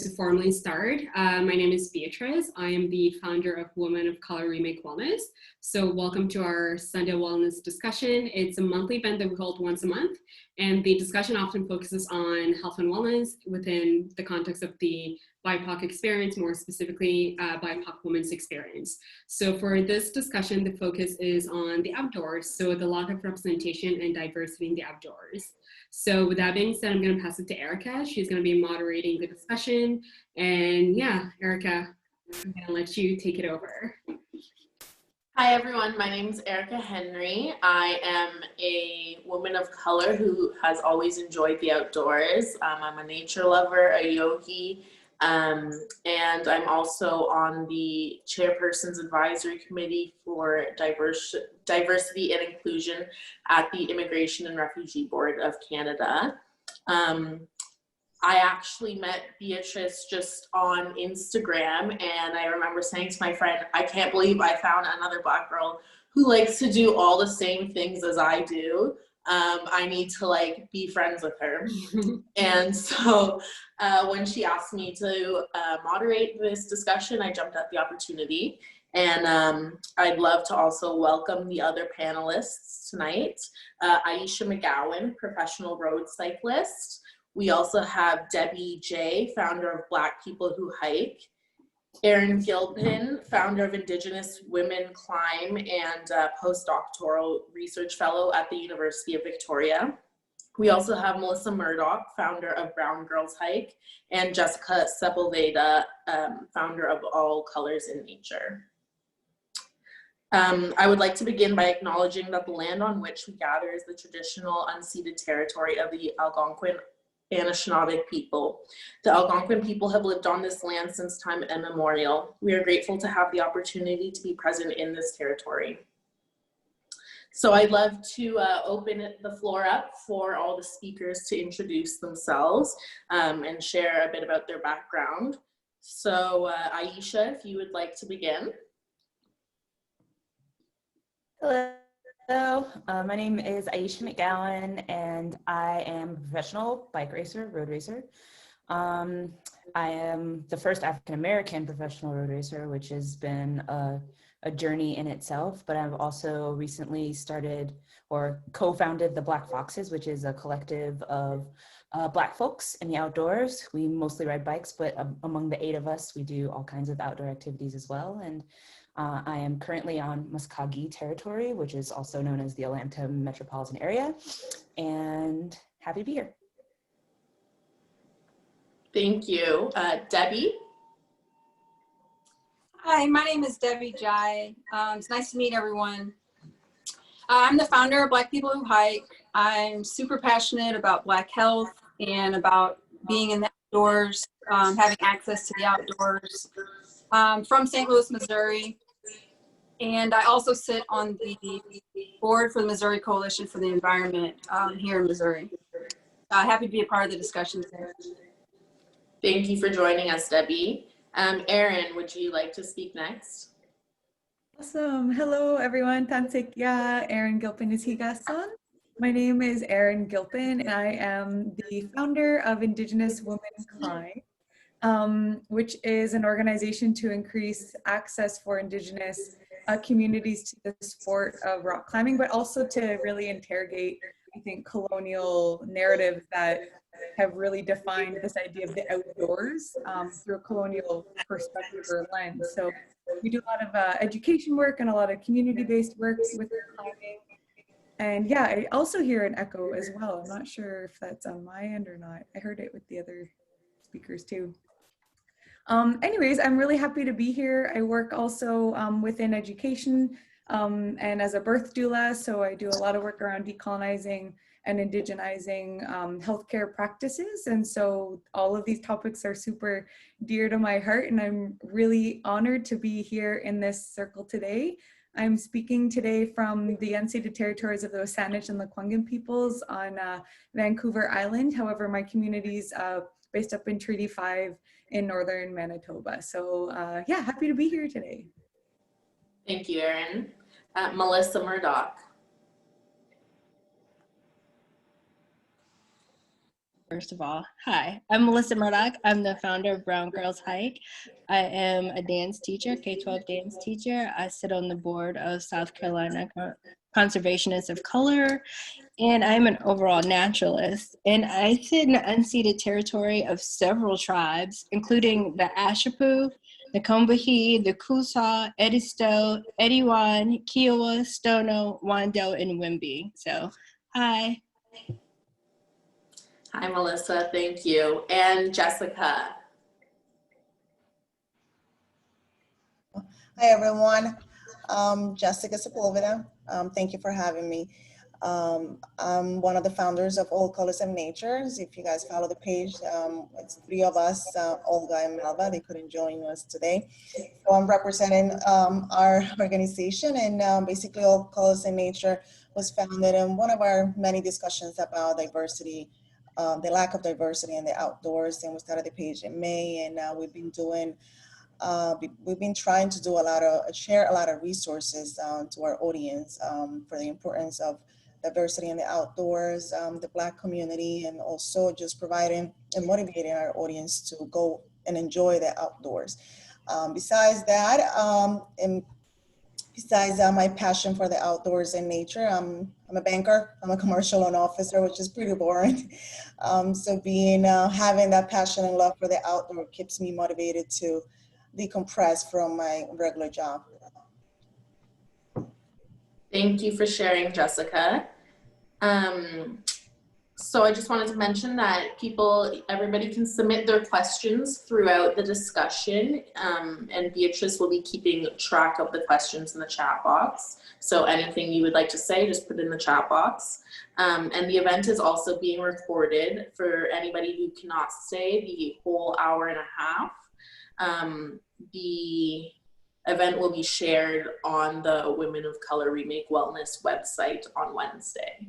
To formally start, my name is Beatrice. I am the founder of Women of Color Remake Wellness. So welcome to our Sunday Wellness discussion. It's a monthly event that we hold once a month, and the discussion often focuses on health and wellness within the context of the BIPOC experience, more specifically BIPOC women's experience. So for this discussion, the focus is on the outdoors, so the lack of representation and diversity in the outdoors. So with that being said, I'm going to pass it to Erika. She's going to be moderating the discussion. And yeah, Erika, I'm going to let you take it over. Hi, everyone. My name is Erika Henry. I am a woman of color who has always enjoyed the outdoors. I'm a nature lover, a yogi, and I'm also on the Chairperson's Advisory Committee for Diversity and Inclusion at the Immigration and Refugee Board of Canada. I actually met Beatrice just on Instagram, and I remember saying to my friend, I can't believe I found another Black girl who likes to do all the same things as I do. I need to be friends with her. And so when she asked me to moderate this discussion, I jumped at the opportunity. And I'd love to also welcome the other panelists tonight. AyeshaMcGowan, professional road cyclist. We also have Debbie J, founder of Black People Who Hike. Gilpin, founder of Indigenous Women Climb and postdoctoral research fellow at the University of Victoria. We also have Melissa Murdock, founder of Brown Girls Hike, and Jessica Sepulveda, founder of All Colors in Nature. I would like to begin by acknowledging that the land on which we gather is the traditional unceded territory of the Algonquin Anishinaabe people. The Algonquin people have lived on this land since time immemorial. We are grateful to have the opportunity to be present in this territory. So I'd love to open the floor up for all the speakers to introduce themselves and share a bit about their background. So Ayesha, if you would like to begin. Hello, my name is AyeshaMcGowan, and I am a professional bike racer, road racer. I am the first African-American professional road racer, which has been a journey in itself, but I've also recently started or co-founded the Black Foxes, which is a collective of Black folks in the outdoors. We mostly ride bikes, but among the 8 of us, we do all kinds of outdoor activities as well. And I am currently on Muskogee territory, which is also known as the Atlanta metropolitan area, and happy to be here. Thank you. Debbie? Hi, my name is Debbie Njai. It's nice to meet everyone. I'm the founder of Black People Who Hike. I'm super passionate about Black health and about being in the outdoors, having access to the outdoors. From St. Louis, Missouri, and I also sit on the board for the Missouri Coalition for the Environment here in Missouri. Happy to be a part of the discussion today. Thank you for joining us, Debbie. Erynne, would you like to speak next? Awesome. Hello, everyone. Tansekya, Erynne Gilpin is higason. My name is Erynne Gilpin, and I am the founder of Indigenous Women Climb, which is an organization to increase access for Indigenous communities to the sport of rock climbing, but also to really interrogate, I think, colonial narratives that have really defined this idea of the outdoors through a colonial perspective or lens. So we do a lot of education work and a lot of community-based work with climbing. And yeah, I also hear an echo as well. I'm not sure if that's on my end or not. I heard it with the other speakers too. Anyways, I'm really happy to be here. I work also within education and as a birth doula, so I do a lot of work around decolonizing and indigenizing healthcare practices. And so all of these topics are super dear to my heart, and I'm really honored to be here in this circle today. I'm speaking today from the unceded territories of the Saanich and the Lekwungen peoples on Vancouver Island. However, my community's based up in Treaty 5 in northern Manitoba. So yeah, happy to be here today. Thank you, Erynne. Melissa Murdock. First of all, hi, I'm Melissa Murdock. I'm the founder of Brown Girls Hike. I am a dance teacher, K-12 dance teacher. I sit on the board of South Carolina Conservationists of Color, and I'm an overall naturalist. And I sit in the unceded territory of several tribes, including the Ashapu, the Combahee, the Coosaw, Edisto, Ediwan, Kiowa, Stono, Wando, and Wimby. So, hi. Hi, Melissa. Thank you. And Jessica. Hi, everyone. Jessica Sepulveda. Thank you for having me. I'm one of the founders of All Colors and Natures. If you guys follow the page, it's 3 of us, Olga and Melba. They couldn't join us today. So I'm representing our organization, and basically All Colors and Nature was founded in one of our many discussions about diversity, the lack of diversity in the outdoors. And we started the page in May, and we've been doing we've been trying to do share a lot of resources to our audience for the importance of diversity in the outdoors, the Black community, and also just providing and motivating our audience to go and enjoy the outdoors. Besides that, and besides my passion for the outdoors and nature, I'm a banker. I'm a commercial loan officer, which is pretty boring. So having that passion and love for the outdoor keeps me motivated to decompress from my regular job. Thank you for sharing, Jessica. So I just wanted to mention that everybody can submit their questions throughout the discussion, and Beatrice will be keeping track of the questions in the chat box. So anything you would like to say, just put it in the chat box. And the event is also being recorded for anybody who cannot stay the whole hour and a half. The event will be shared on the Women of Color Remake Wellness website on Wednesday.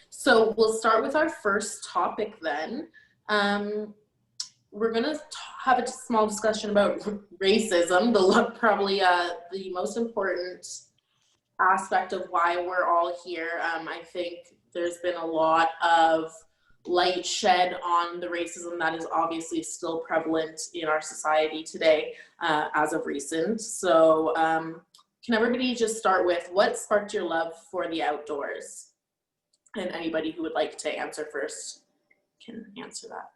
So we'll start with our first topic then. We're gonna have a small discussion about racism, probably the most important aspect of why we're all here. I think there's been a lot of light shed on the racism that is obviously still prevalent in our society today as of recent. So can everybody just start with what sparked your love for the outdoors? And anybody who would like to answer first can answer that.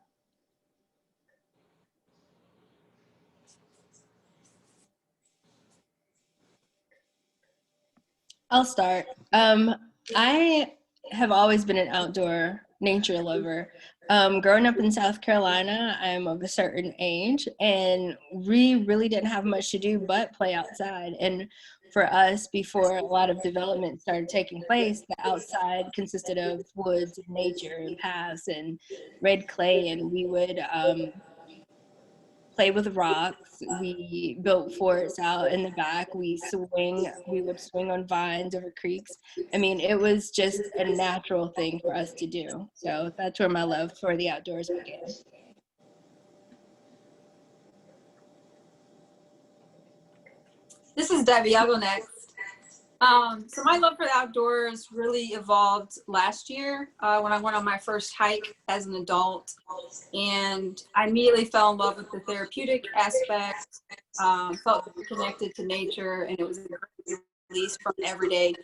I'll start. I have always been an outdoor nature lover. Growing up in South Carolina, I'm of a certain age, and we really didn't have much to do but play outside. And for us, before a lot of development started taking place, the outside consisted of woods and nature and paths and red clay, and we would play with rocks. We built forts out in the back. We would swing on vines over creeks. I mean, it was just a natural thing for us to do. So that's where my love for the outdoors began. This is Debbie. I'll go next. So my love for the outdoors really evolved last year when I went on my first hike as an adult, and I immediately fell in love with the therapeutic aspect, felt connected to nature, and it was a great release from an everyday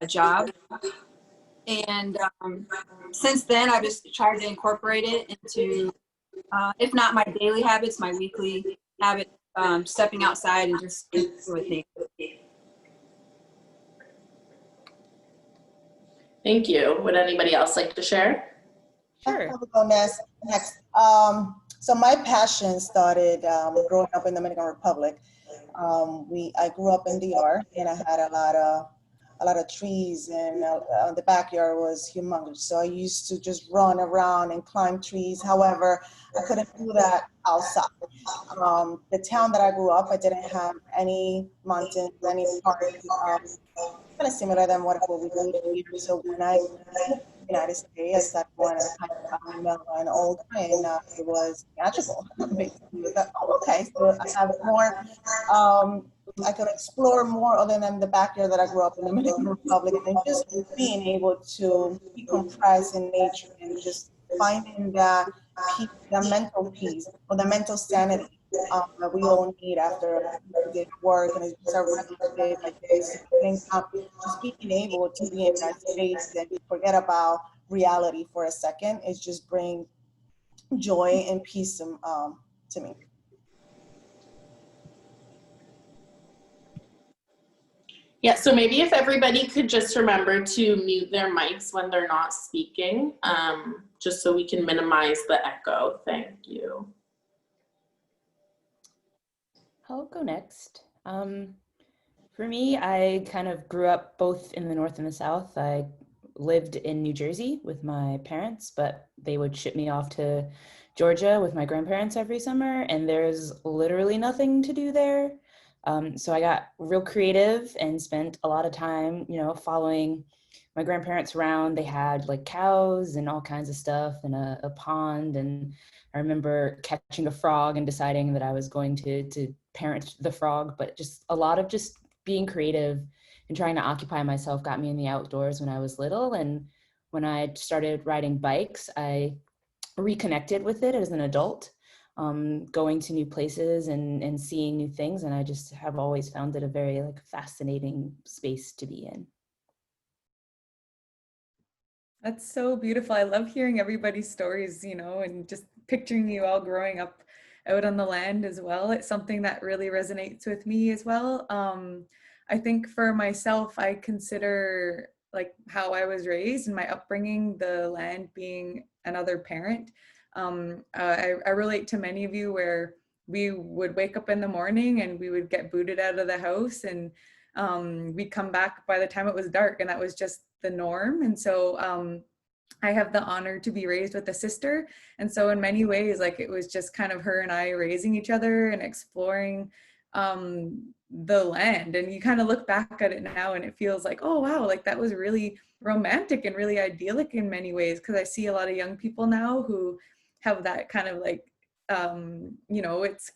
job. And since then, I've just tried to incorporate it into, if not my daily habits, my weekly habit, stepping outside and just with nature. Thank you. Would anybody else like to share? Sure. I'll go next. So my passion started growing up in the Dominican Republic. I grew up in DR, and I had a lot of trees, and the backyard was humongous. So I used to just run around and climb trees. However, I couldn't do that outside. The town that I grew up, I didn't have any mountains, any parks. Kind of similar than what we do here. So when I moved to the United States, I started going to Melba and Olga, and it was magical. Basically, oh, okay, so I have more I could explore more other than the backyard that I grew up in the Dominican Republic, and just being able to decompress in nature and just finding that peace, the mental peace or the mental sanity that we all need after a day of work, and it's just a regular day like this. I think just being able to be in that space and forget about reality for a second is just bring joy and peace to me. Yeah, so maybe if everybody could just remember to mute their mics when they're not speaking, just so we can minimize the echo. Thank you. I'll go next. For me, I kind of grew up both in the North and the South. I lived in New Jersey with my parents, but they would ship me off to Georgia with my grandparents every summer, and there's literally nothing to do there. So I got real creative and spent a lot of time, you know, following my grandparents around. They had like cows and all kinds of stuff and a pond. And I remember catching a frog and deciding that I was going to parent the frog, but just a lot of just being creative and trying to occupy myself got me in the outdoors when I was little. And when I started riding bikes, I reconnected with it as an adult. Going to new places and seeing new things. And I just have always found it a very like fascinating space to be in. That's so beautiful. I love hearing everybody's stories, you know, and just picturing you all growing up out on the land as well. It's something that really resonates with me as well. I think for myself, I consider like how I was raised and my upbringing, the land being another parent. I relate to many of you where we would wake up in the morning and we would get booted out of the house, and we'd come back by the time it was dark, and that was just the norm. And so I have the honor to be raised with a sister. And so in many ways, like it was just kind of her and I raising each other and exploring the land. And you kind of look back at it now and it feels like, oh, wow, like that was really romantic and really idyllic in many ways. Because I see a lot of young people now who have that kind of like, you know, it's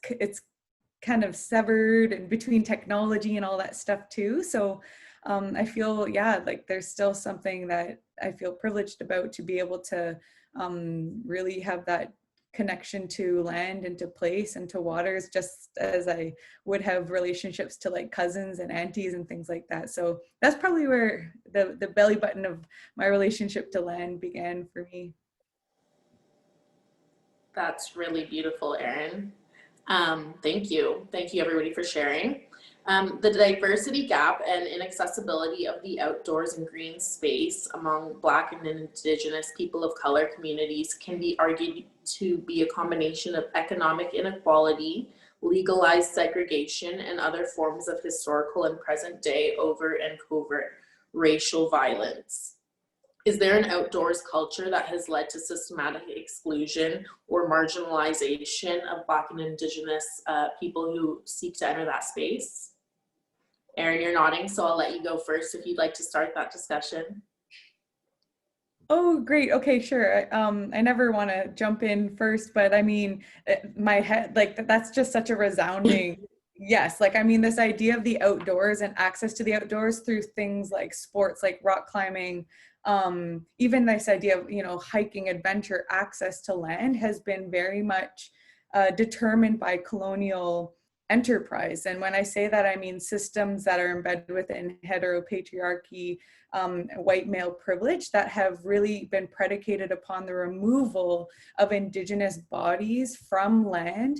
kind of severed and between technology and all that stuff too. So I feel, yeah, like there's still something that I feel privileged about, to be able to really have that connection to land and to place and to waters, just as I would have relationships to like cousins and aunties and things like that. So that's probably where the belly button of my relationship to land began for me. That's really beautiful, Erynne. Thank you. Thank you everybody for sharing. The diversity gap and inaccessibility of the outdoors and green space among Black and Indigenous people of color communities can be argued to be a combination of economic inequality, legalized segregation, and other forms of historical and present day overt and covert racial violence. Is there an outdoors culture that has led to systematic exclusion or marginalization of Black and Indigenous people who seek to enter that space? Erynne, you're nodding, so I'll let you go first if you'd like to start that discussion. Oh, great. Okay, sure. I never want to jump in first, but I mean, my head, like that's just such a resounding yes. Like, I mean, this idea of the outdoors and access to the outdoors through things like sports, like rock climbing, even this idea of, you know, hiking, adventure, access to land has been very much determined by colonial enterprise. And when I say that, I mean systems that are embedded within heteropatriarchy, white male privilege, that have really been predicated upon the removal of Indigenous bodies from land,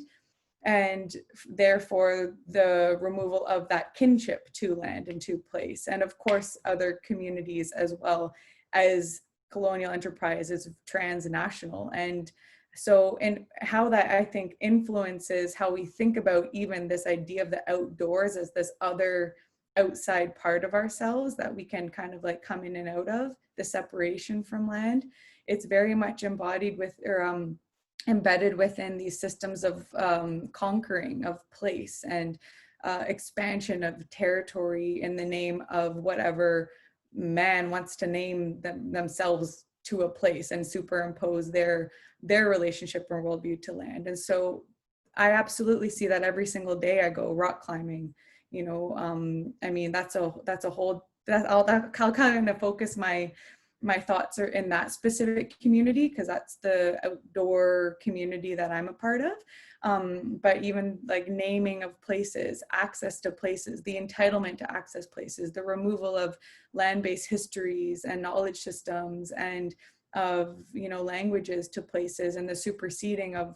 and therefore the removal of that kinship to land and to place. And of course, other communities as well, as colonial enterprise is transnational. And so, and how that I think influences how we think about even this idea of the outdoors as this other outside part of ourselves that we can kind of like come in and out of, the separation from land. It's very much embodied with, or embedded within these systems of conquering of place and expansion of territory in the name of whatever man wants to name themselves to a place and superimpose their relationship or worldview to land. And so I absolutely see that every single day. I go rock climbing, I mean, that's a whole, I'll kind of focus my thoughts are in that specific community, because that's the outdoor community that I'm a part of. But even like naming of places, access to places, the entitlement to access places, the removal of land-based histories and knowledge systems and of, languages to places, and the superseding of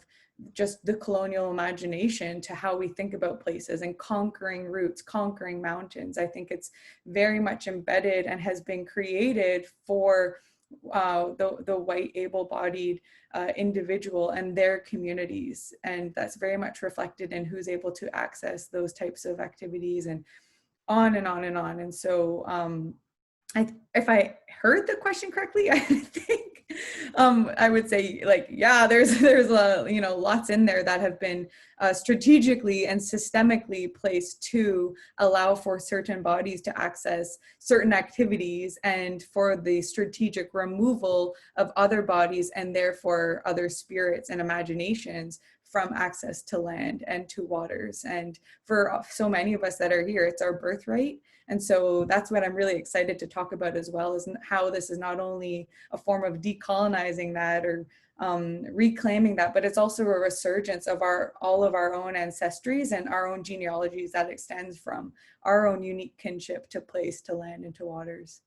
just the colonial imagination to how we think about places, and conquering roots, conquering mountains. I think it's very much embedded and has been created for the white able-bodied individual and their communities. And that's very much reflected in who's able to access those types of activities, and on and on and on. And so if I heard the question correctly, I think I would say, like, yeah, there's lots in there that have been strategically and systemically placed to allow for certain bodies to access certain activities, and for the strategic removal of other bodies and therefore other spirits and imaginations from access to land and to waters. And for so many of us that are here, it's our birthright. And so that's what I'm really excited to talk about as well, is how this is not only a form of decolonizing that or reclaiming that, but it's also a resurgence of all of our own ancestries and our own genealogies that extends from our own unique kinship to place, to land, and to waters.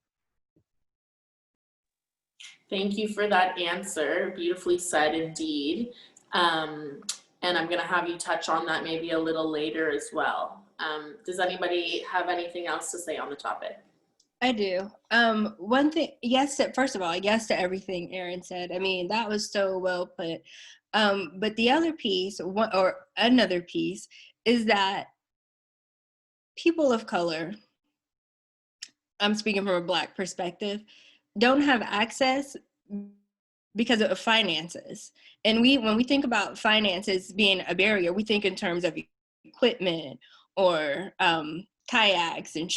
Thank you for that answer. Beautifully said indeed. And I'm going to have you touch on that maybe a little later as well. Does anybody have anything else to say on the topic? I do. One thing, first of all, yes to everything Erynne said. I mean, that was so well put. But the other piece, another piece, is that people of color, I'm speaking from a Black perspective, don't have access because of finances. And when we think about finances being a barrier, we think in terms of equipment or kayaks and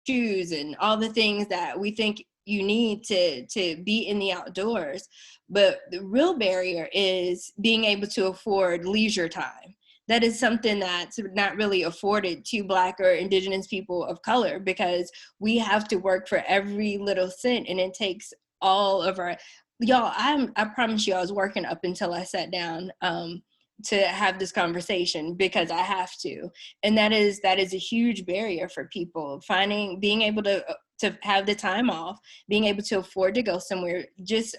shoes and all the things that we think you need to be in the outdoors. But the real barrier is being able to afford leisure time. That is something that's not really afforded to Black or Indigenous people of color, because we have to work for every little cent, and it takes all of our, y'all, I promise you I was working up until I sat down to have this conversation, because I have to. And that is a huge barrier for people, being able to have the time off, being able to afford to go somewhere,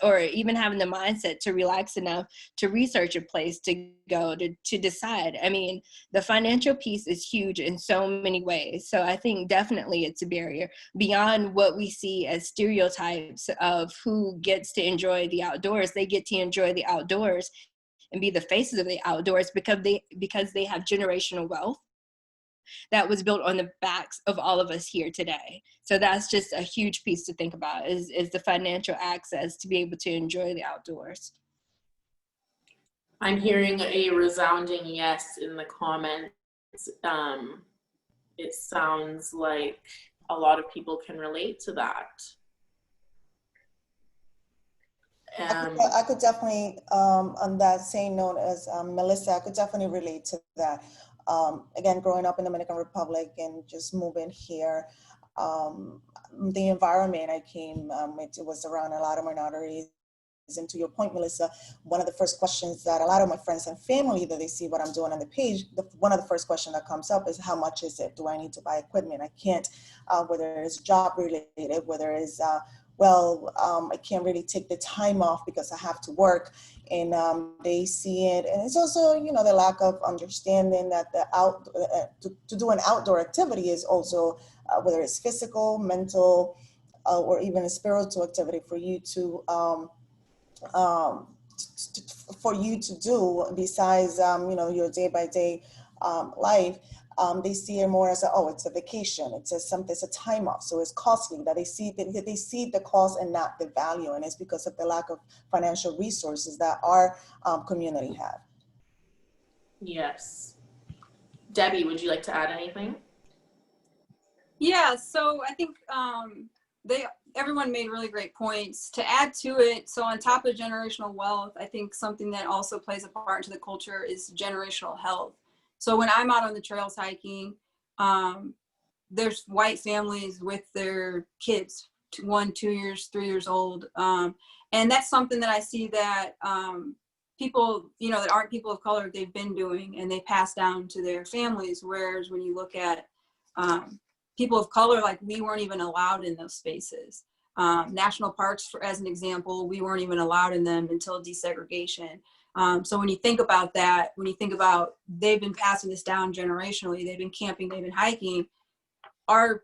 or even having the mindset to relax enough to research a place to go to decide. I mean, the financial piece is huge in so many ways. So I think definitely it's a barrier beyond what we see as stereotypes of who gets to enjoy the outdoors. They get to enjoy the outdoors and be the faces of the outdoors because they have generational wealth that was built on the backs of all of us here today. So that's just a huge piece to think about, is the financial access to be able to enjoy the outdoors. I'm hearing a resounding yes in the comments. It sounds like a lot of people can relate to that. I could definitely, on that same note as Melissa, I could definitely relate to that. Again, growing up in the Dominican Republic and just moving here, the environment I came, it was around a lot of minorities. And to your point, Melissa, one of the first questions that a lot of my friends and family, that they see what I'm doing on the page, one of the first questions that comes up is, how much is it? Do I need to buy equipment? I can't, whether it's job related, whether it's, I can't really take the time off because I have to work. And they see it. And it's also, the lack of understanding that to do an outdoor activity is also, whether it's physical, mental, or even a spiritual activity for you to do besides, your day-by-day life. They see it more as it's a vacation. It's a time off. So it's costly, that they see the cost and not the value. And it's because of the lack of financial resources that our community have. Yes. Debbie, would you like to add anything? Yeah, so I think everyone made really great points. To add to it, so on top of generational wealth, I think something that also plays a part into the culture is generational health. So when I'm out on the trails hiking, there's white families with their kids, 1, 2 years, 3 years old. And that's something that I see that people, you know, that aren't people of color, they've been doing, and they pass down to their families. Whereas when you look at people of color, like, we weren't even allowed in those spaces. National parks, as an example, we weren't even allowed in them until desegregation. So when you think about that, when you think about they've been passing this down generationally, they've been camping, they've been hiking, our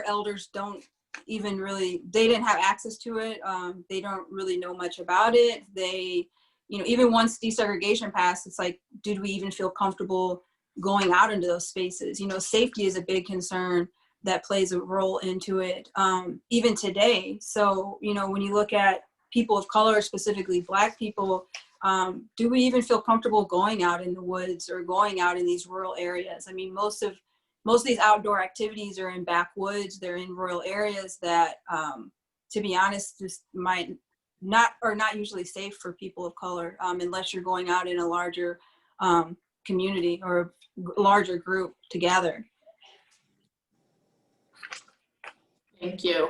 elders don't even really, they didn't have access to it. They don't really know much about it. They, you know, even once desegregation passed, it's like, did we even feel comfortable going out into those spaces? You know, safety is a big concern that plays a role into it, even today. So, you know, when you look at people of color, specifically Black people, do we even feel comfortable going out in the woods or going out in these rural areas? I mean, most of these outdoor activities are in backwoods. They're in rural areas that, to be honest, just might not, or not usually safe for people of color, unless you're going out in a larger community or a larger group to gather. Thank you.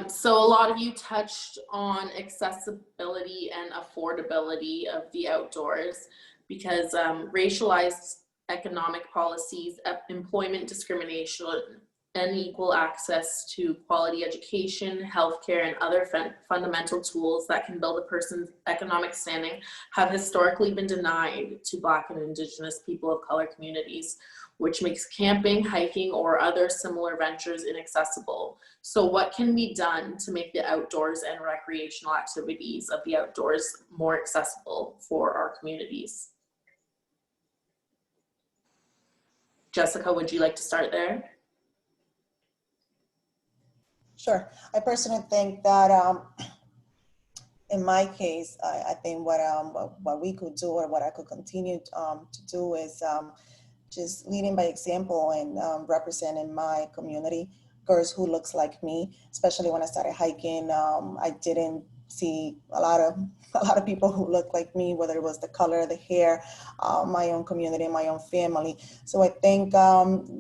So a lot of you touched on accessibility and affordability of the outdoors, because racialized economic policies, employment discrimination, unequal access to quality education, healthcare, and other fundamental tools that can build a person's economic standing have historically been denied to Black and Indigenous people of color communities, which makes camping, hiking, or other similar ventures inaccessible. So what can be done to make the outdoors and recreational activities of the outdoors more accessible for our communities? Jessica, would you like to start there? Sure. I personally think that in my case, I think what we could do, or what I could continue to do, is just leading by example and representing my community, girls who looks like me. Especially when I started hiking, I didn't see a lot of people who look like me, whether it was the color, the hair, my own community, my own family. So I think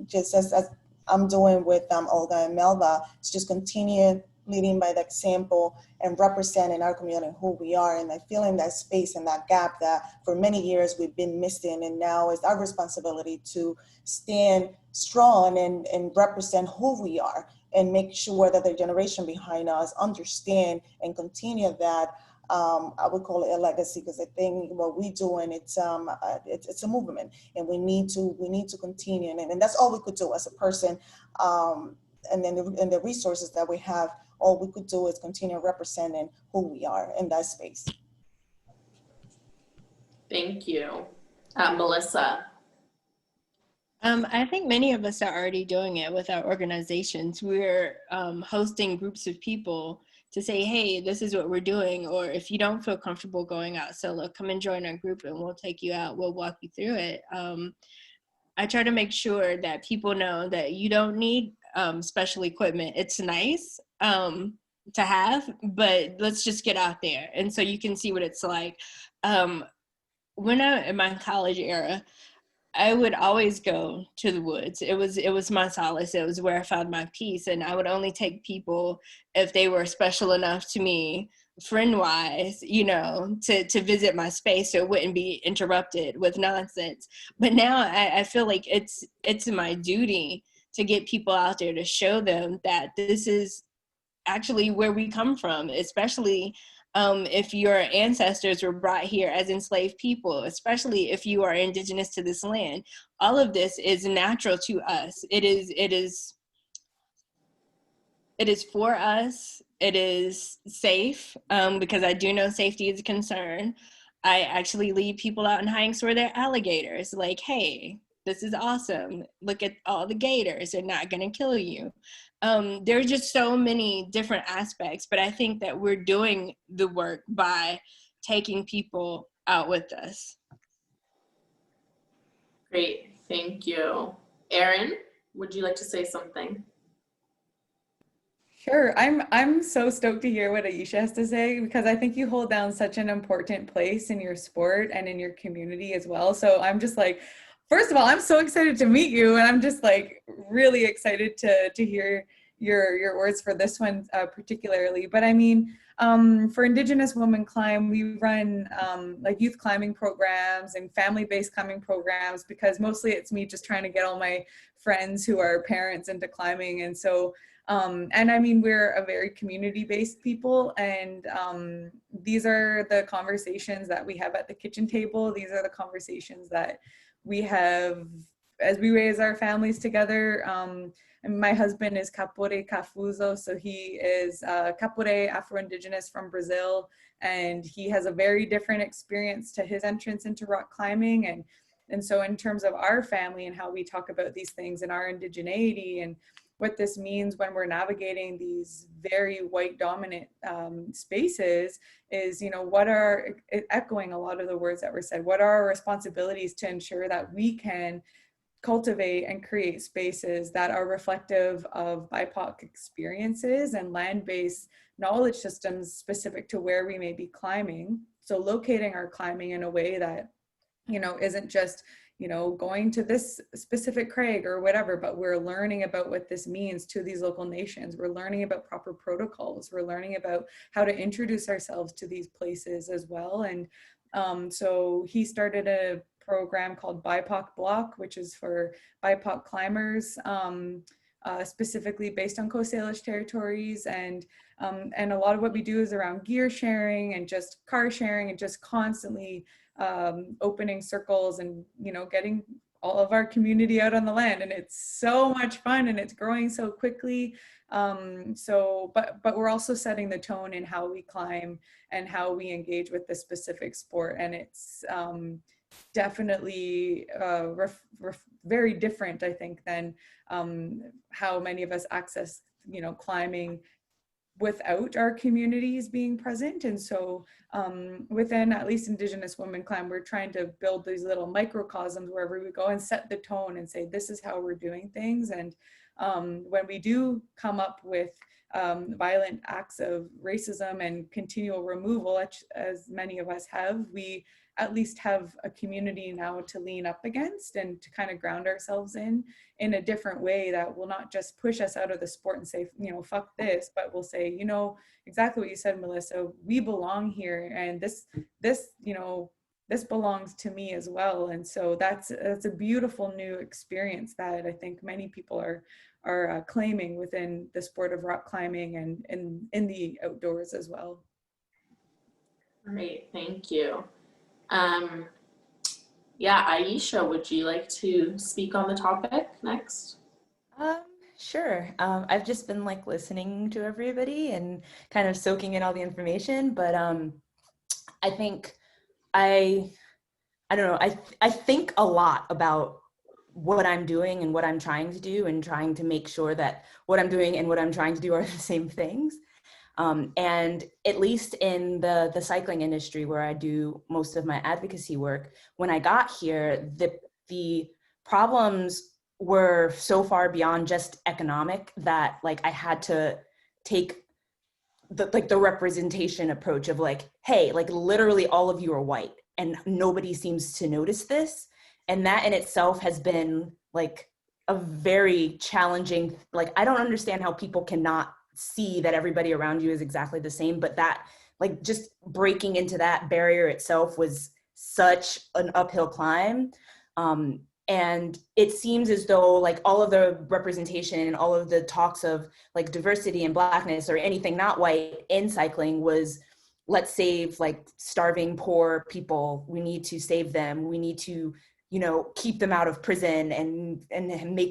just as I'm doing with Olga and Melba, to just continue leading by the example and representing our community, who we are, and I feel in that space and that gap that for many years we've been missing, and now it's our responsibility to stand strong and represent who we are, and make sure that the generation behind us understand and continue that. I would call it a legacy, because I think what we're doing, it's a movement, and we need to continue, and that's all we could do as a person. And then the resources that we have, all we could do is continue representing who we are in that space. Thank you. Melissa. I think many of us are already doing it with our organizations. We're hosting groups of people to say, hey, this is what we're doing, or if you don't feel comfortable going out solo, come and join our group and we'll take you out, we'll walk you through it. I try to make sure that people know that you don't need special equipment. It's nice to have, but let's just get out there. And so you can see what it's like. When in my college era, I would always go to the woods. It was my solace. It was where I found my peace. And I would only take people if they were special enough to me, friend-wise, you know, to visit my space, so it wouldn't be interrupted with nonsense. But now I feel like it's my duty to get people out there, to show them that this is actually where we come from, especially if your ancestors were brought here as enslaved people, especially if you are indigenous to this land. All of this is natural to us. It is for us. It is safe, because I do know safety is a concern. I actually lead people out in hikes where there are alligators. Like, hey, this is awesome. Look at all the gators. They're not gonna kill you. There are just so many different aspects, but I think that we're doing the work by taking people out with us. Great, thank you. Erynne, would you like to say something? Sure. I'm so stoked to hear what Ayesha has to say, because I think you hold down such an important place in your sport and in your community as well. So I'm just like, first of all, I'm so excited to meet you, and I'm just like really excited to hear your words for this one particularly. But I mean, for Indigenous Women Climb, we run like youth climbing programs and family-based climbing programs, because mostly it's me just trying to get all my friends who are parents into climbing. And so, and I mean, we're a very community-based people, and these are the conversations that we have at the kitchen table. These are the conversations that we have as we raise our families together. And my husband is Kapore Kafuzo, so he is Kapore Afro-Indigenous from Brazil, and he has a very different experience to his entrance into rock climbing. And so in terms of our family and how we talk about these things and our indigeneity and what this means when we're navigating these very white dominant spaces is, you know, what are, echoing a lot of the words that were said, what are our responsibilities to ensure that we can cultivate and create spaces that are reflective of BIPOC experiences and land-based knowledge systems specific to where we may be climbing. So locating our climbing in a way that, you know, isn't just, you know, going to this specific crag or whatever, but we're learning about what this means to these local nations. We're learning about proper protocols. We're learning about how to introduce ourselves to these places as well. And so he started a program called BIPOC Block, which is for BIPOC climbers, specifically based on Coast Salish territories. And a lot of what we do is around gear sharing and just car sharing and just constantly opening circles and, you know, getting all of our community out on the land. And it's so much fun and it's growing so quickly. But we're also setting the tone in how we climb and how we engage with this specific sport. And it's definitely very different, I think, than how many of us access, you know, climbing without our communities being present. And so within at least Indigenous Women Climb, we're trying to build these little microcosms wherever we go and set the tone and say, this is how we're doing things. And when we do come up with violent acts of racism and continual removal, as many of us have, we at least have a community now to lean up against and to kind of ground ourselves in a different way that will not just push us out of the sport and say, you know, fuck this, but we'll say, you know, exactly what you said, Melissa, we belong here, and this, you know, this belongs to me as well. And so that's a beautiful new experience that I think many people are claiming within the sport of rock climbing and in the outdoors as well. Great, thank you. Yeah, Ayesha, would you like to speak on the topic next? Sure. I've just been like listening to everybody and kind of soaking in all the information, but I think I don't know, I think a lot about what I'm doing and what I'm trying to do and trying to make sure that what I'm doing and what I'm trying to do are the same things. And at least in the cycling industry where I do most of my advocacy work, when I got here, the problems were so far beyond just economic that like I had to take the representation approach of like, hey, like literally all of you are white and nobody seems to notice this. And that in itself has been like a very challenging, like, I don't understand how people cannot see that everybody around you is exactly the same, but that like just breaking into that barrier itself was such an uphill climb. And it seems as though like all of the representation and all of the talks of like diversity and Blackness or anything not white in cycling was, let's save like starving poor people. We need to save them. We need to, you know, keep them out of prison and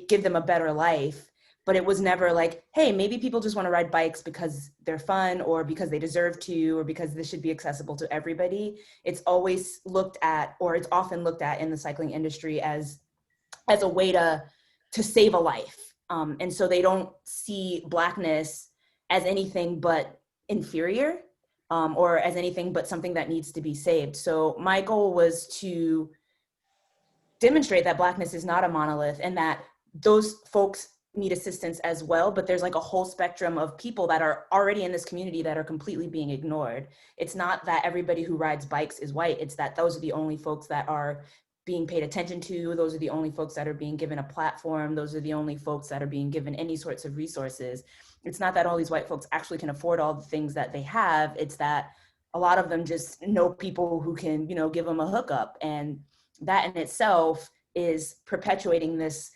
give them a better life. But it was never like, hey, maybe people just want to ride bikes because they're fun or because they deserve to or because this should be accessible to everybody. It's always looked at, or it's often looked at in the cycling industry as a way to save a life. And so they don't see Blackness as anything but inferior or as anything but something that needs to be saved. So my goal was to demonstrate that Blackness is not a monolith and that those folks need assistance as well, but there's like a whole spectrum of people that are already in this community that are completely being ignored. It's not that everybody who rides bikes is white, it's that those are the only folks that are being paid attention to. Those are the only folks that are being given a platform. Those are the only folks that are being given any sorts of resources. It's not that all these white folks actually can afford all the things that they have. It's that a lot of them just know people who can, you know, give them a hookup. And that in itself is perpetuating this,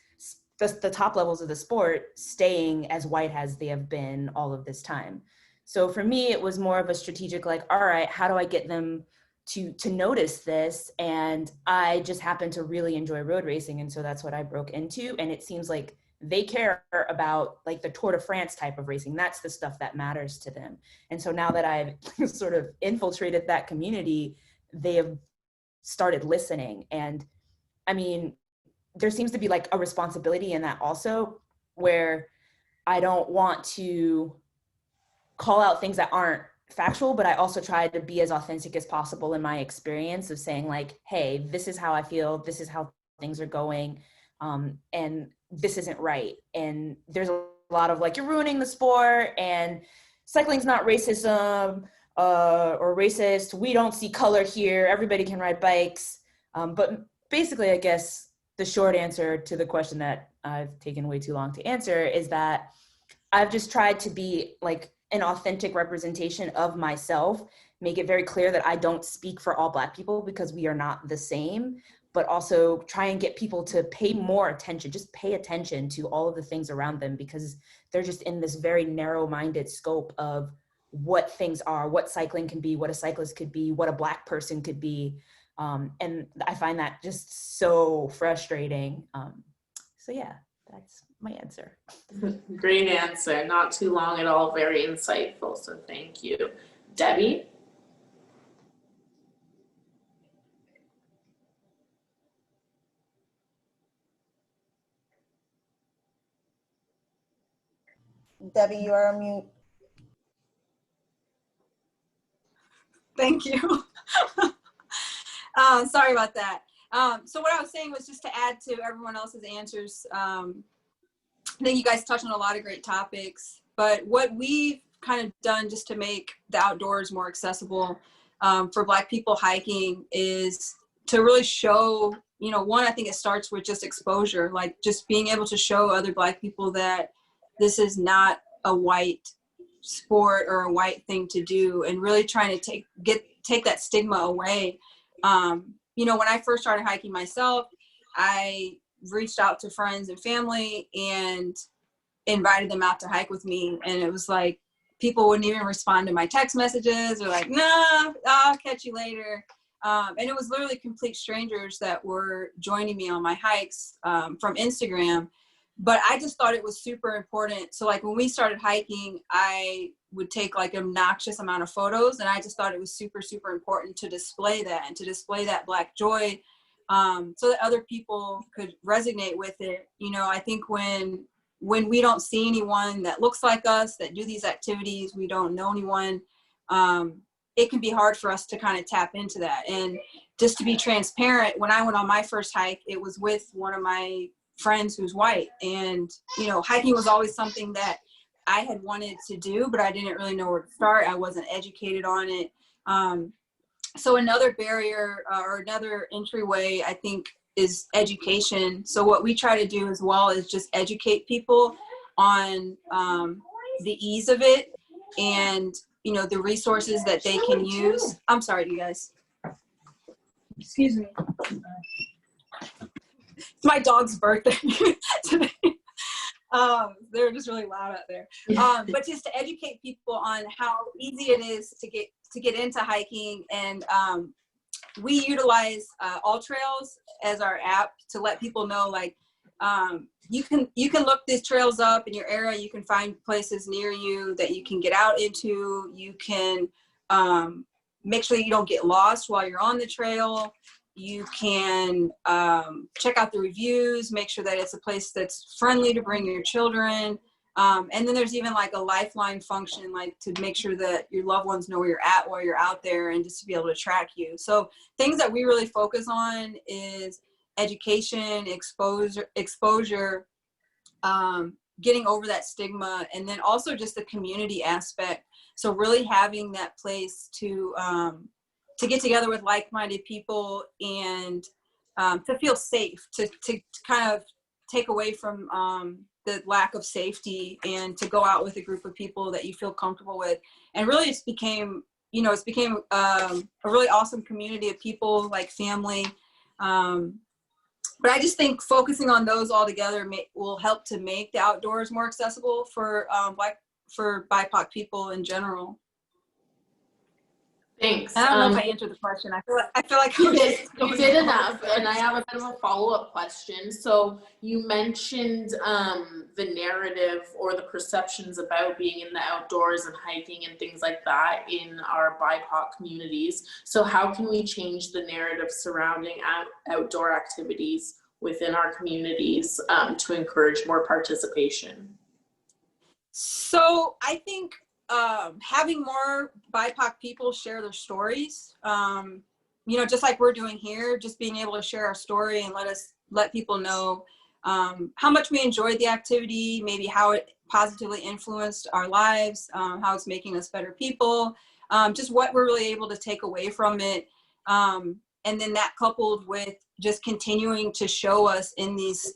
the top levels of the sport staying as white as they have been all of this time. So for me, it was more of a strategic, like, all right, how do I get them to notice this? And I just happen to really enjoy road racing. And so that's what I broke into. And it seems like they care about like the Tour de France type of racing. That's the stuff that matters to them. And so now that I've sort of infiltrated that community, they have started listening. And I mean, there seems to be like a responsibility in that also, where I don't want to call out things that aren't factual, but I also try to be as authentic as possible in my experience of saying like, hey, this is how I feel, this is how things are going, and this isn't right. And there's a lot of like, you're ruining the sport, and cycling's not racism or racist, we don't see color here, everybody can ride bikes. But basically, I guess the short answer to the question that I've taken way too long to answer is that I've just tried to be like an authentic representation of myself, make it very clear that I don't speak for all Black people because we are not the same, but also try and get people to pay more attention, just pay attention to all of the things around them, because they're just in this very narrow-minded scope of what things are, what cycling can be, what a cyclist could be, what a Black person could be. And I find that just so frustrating. So yeah, that's my answer. Great answer. Not too long at all. Very insightful. So thank you. Debbie? Debbie, you are on mute. Thank you. Sorry about that. So what I was saying was just to add to everyone else's answers. I think you guys touched on a lot of great topics, but what we've kind of done just to make the outdoors more accessible for Black people hiking is to really show, you know, one, I think it starts with just exposure, like just being able to show other Black people that this is not a white sport or a white thing to do, and really trying to take that stigma away. You know, when I first started hiking myself, I reached out to friends and family and invited them out to hike with me. And it was like, people wouldn't even respond to my text messages, or like, nah, I'll catch you later. And it was literally complete strangers that were joining me on my hikes from Instagram. But I just thought it was super important. So like when we started hiking, I would take like an obnoxious amount of photos, and I just thought it was super, super important to display that and to display that Black joy, so that other people could resonate with it. You know, I think when we don't see anyone that looks like us, that do these activities, we don't know anyone, it can be hard for us to kind of tap into that. And just to be transparent, when I went on my first hike, it was with one of my friends who's white. And, you know, hiking was always something that I had wanted to do, but I didn't really know where to start. I wasn't educated on it. So another barrier or another entryway, I think, is education. So what we try to do as well is just educate people on the ease of it, and, you know, the resources that they can use. I'm sorry, you guys. Excuse me. It's my dog's birthday today. They're just really loud out there. But just to educate people on how easy it is to get into hiking. And we utilize All Trails as our app to let people know, like, you can look these trails up in your area. You can find places near you that you can get out into. You can make sure that you don't get lost while you're on the trail. You can check out the reviews, make sure that it's a place that's friendly to bring your children. And then there's even like a lifeline function, like to make sure that your loved ones know where you're at while you're out there, and just to be able to track you. So things that we really focus on is education, exposure, getting over that stigma, and then also just the community aspect. So really having that place to get together with like-minded people and to feel safe, to kind of take away from the lack of safety, and to go out with a group of people that you feel comfortable with. And really it's became a really awesome community of people, like family. But I just think focusing on those all together will help to make the outdoors more accessible for BIPOC people in general. Thanks. I don't know if I answered the question. I feel like you did enough, and I have a bit of a follow-up question. So you mentioned the narrative or the perceptions about being in the outdoors and hiking and things like that in our BIPOC communities. So how can we change the narrative surrounding outdoor activities within our communities to encourage more participation? So I think having more BIPOC people share their stories, just like we're doing here, just being able to share our story and let people know how much we enjoyed the activity, maybe how it positively influenced our lives, how it's making us better people, just what we're really able to take away from it. And then that coupled with just continuing to show us in these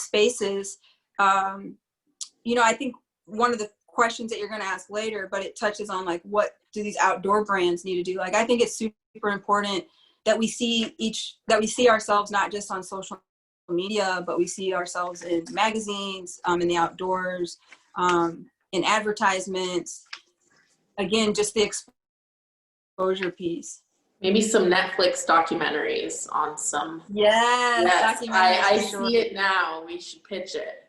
spaces, I think one of the questions that you're going to ask later, but it touches on like, what do these outdoor brands need to do? Like, I think it's super important that we see ourselves not just on social media, but we see ourselves in magazines, in the outdoors, in advertisements. Again, just the exposure piece. Maybe some Netflix documentaries on some. Yes, I see it now. We should pitch it.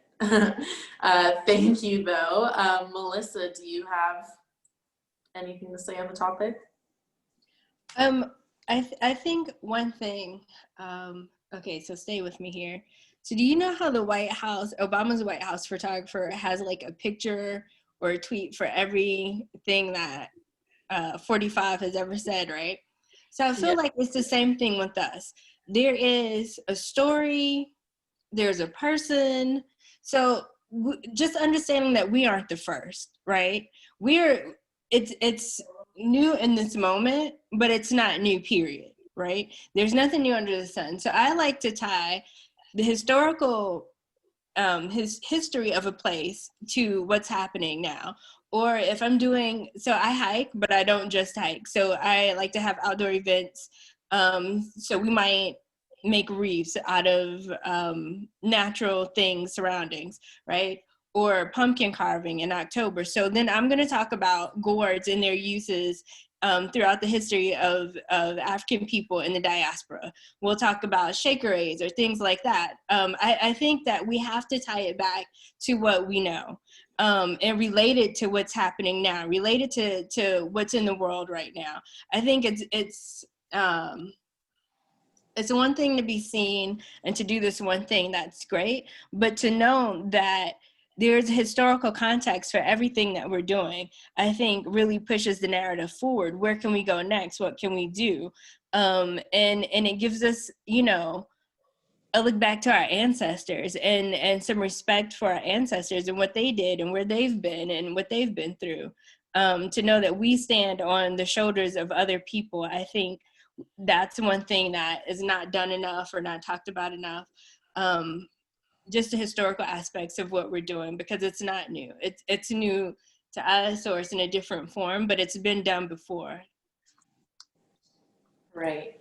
Thank you, though. Melissa, do you have anything to say on the topic? I think one thing, okay, so stay with me here. So do you know how the White House, Obama's White House photographer has like a picture or a tweet for everything that 45 has ever said, right? So I feel like it's the same thing with us. There is a story, there's a person. So just understanding that we aren't the first, right? It's new in this moment, but it's not new, period, right? There's nothing new under the sun. So I like to tie the historical history of a place to what's happening now. Or if I'm so I hike, but I don't just hike. So I like to have outdoor events. So we might make wreaths out of natural things, surroundings, right? Or pumpkin carving in October. So then I'm going to talk about gourds and their uses throughout the history of African people in the diaspora. We'll talk about shakerades or things like that. I think that we have to tie it back to what we know and relate it to what's happening now, relate it to what's in the world right now. I think it's one thing to be seen and to do this one thing, that's great, but to know that there's a historical context for everything that we're doing, I think really pushes the narrative forward. Where can we go next? What can we do? And it gives us, a look back to our ancestors and some respect for our ancestors and what they did and where they've been and what they've been through. To know that we stand on the shoulders of other people, I think that's one thing that is not done enough or not talked about enough. Just the historical aspects of what we're doing, because it's not new. It's new to us, or it's in a different form, but it's been done before. Right.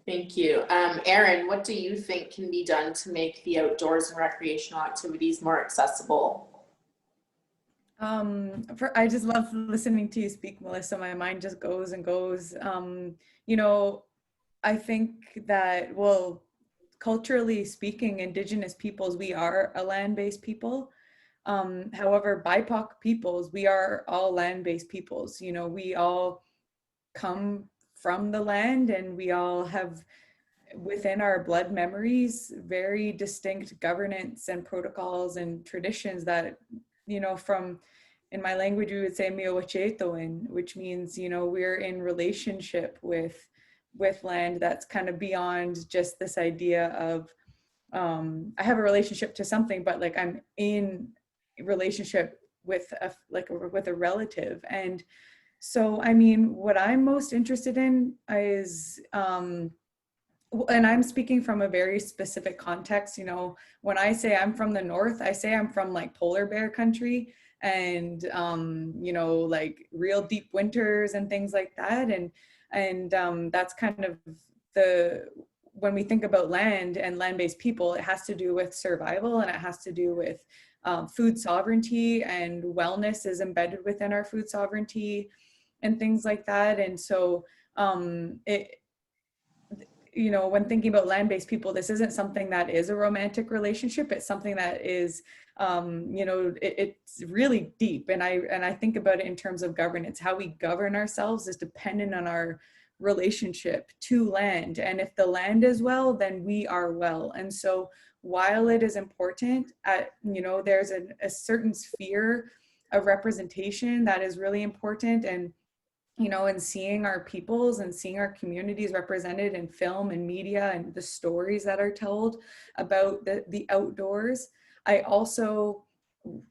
Thank you. Erynne, what do you think can be done to make the outdoors and recreational activities more accessible? I just love listening to you speak, Melissa. My mind just goes and goes. I think that, culturally speaking, Indigenous peoples, we are a land-based people. However, BIPOC peoples, we are all land-based peoples. We all come from the land, and we all have within our blood memories very distinct governance and protocols and traditions that, from, in my language, we would say miowachetoin, which means, we're in relationship with land that's kind of beyond just this idea of I have a relationship to something, but like I'm in relationship with a relative. And so, I mean, what I'm most interested in is and I'm speaking from a very specific context, you know, when I say I'm from the North, I say I'm from like polar bear country and, you know, like real deep winters and things like that. And that's kind of when we think about land and land-based people, it has to do with survival, and it has to do with food sovereignty, and wellness is embedded within our food sovereignty and things like that. And so you know, when thinking about land-based people, this isn't something that is a romantic relationship. It's something that is, you know, it's really deep. And I think about it in terms of governance. How we govern ourselves is dependent on our relationship to land. And if the land is well, then we are well. And so while it is important, you know, there's a certain sphere of representation that is really important. And you know, and seeing our peoples and seeing our communities represented in film and media and the stories that are told about the outdoors. I also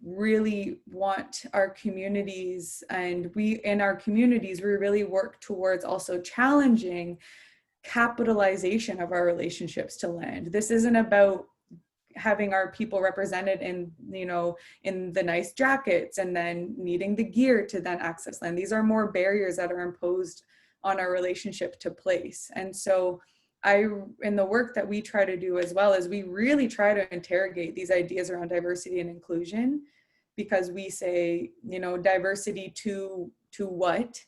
really want our communities, and in our communities, we really work towards also challenging capitalization of our relationships to land. This isn't about having our people represented in, you know, in the nice jackets and then needing the gear to then access land. These are more barriers that are imposed on our relationship to place. And so in the work that we try to do as well, is we really try to interrogate these ideas around diversity and inclusion, because we say, you know, diversity to what,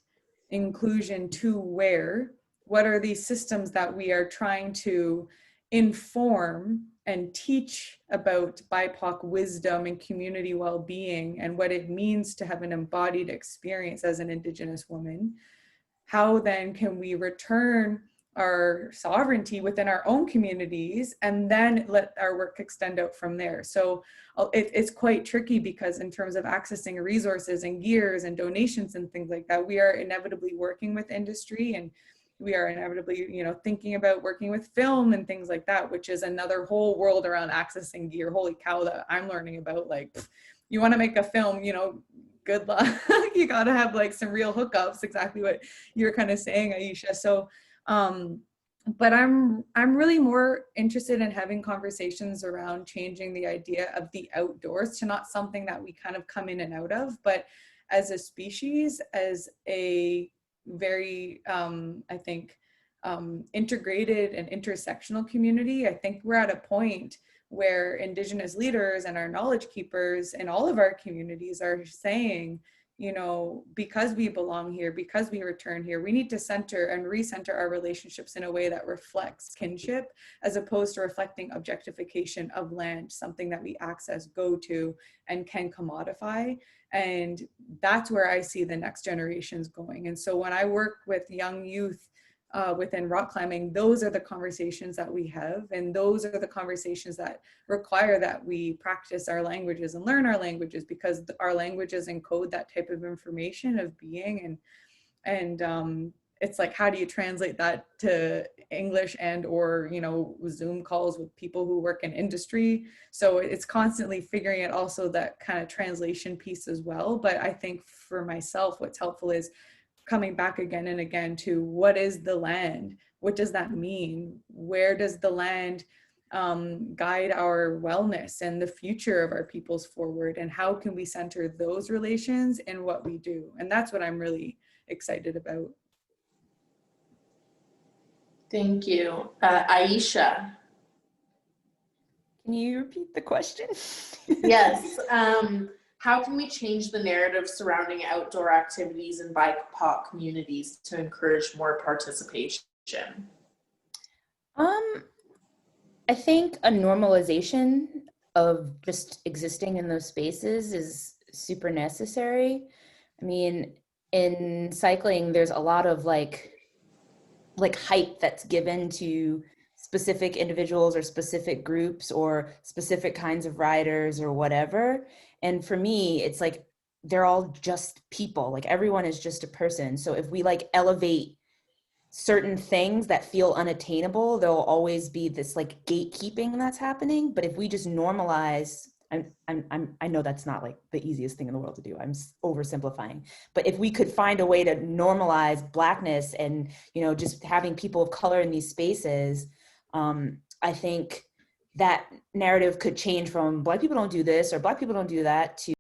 inclusion to where, what are these systems that we are trying to inform and teach about BIPOC wisdom and community well-being and what it means to have an embodied experience as an Indigenous woman. How then can we return our sovereignty within our own communities and then let our work extend out from there? So it's quite tricky, because in terms of accessing resources and gears and donations and things like that, we are inevitably working with industry, and we are inevitably, you know, thinking about working with film and things like that, which is another whole world around accessing gear. Holy cow, that I'm learning about. Like, you want to make a film, you know, good luck. You got to have like some real hookups, exactly what you're kind of saying, Ayesha. So, but I'm really more interested in having conversations around changing the idea of the outdoors to not something that we kind of come in and out of, but as a species, as a very, I think, integrated and intersectional community. I think we're at a point where Indigenous leaders and our knowledge keepers in all of our communities are saying, you know, because we belong here, because we return here, we need to center and recenter our relationships in a way that reflects kinship, as opposed to reflecting objectification of land, something that we access, go to, and can commodify. And that's where I see the next generations going. And so when I work with young youth within rock climbing, those are the conversations that we have. And those are the conversations that require that we practice our languages and learn our languages, because our languages encode that type of information of being. And it's like, how do you translate that to English and or, you know, Zoom calls with people who work in industry? So it's constantly figuring out also that kind of translation piece as well. But I think for myself, what's helpful is coming back again and again to what is the land? What does that mean? Where does the land guide our wellness and the future of our peoples forward? And how can we center those relations in what we do? And that's what I'm really excited about. Thank you. Ayesha. Can you repeat the question? Yes. How can we change the narrative surrounding outdoor activities in BIPOC communities to encourage more participation? I think a normalization of just existing in those spaces is super necessary. I mean, in cycling, there's a lot of like hype that's given to specific individuals or specific groups or specific kinds of riders or whatever. And for me, it's like, they're all just people. Like, everyone is just a person. So if we like elevate certain things that feel unattainable, there'll always be this like gatekeeping that's happening. But if we just normalize, I know that's not like the easiest thing in the world to do. I'm oversimplifying. But if we could find a way to normalize Blackness and, you know, just having people of color in these spaces, I think that narrative could change from Black people don't do this or Black people don't do that to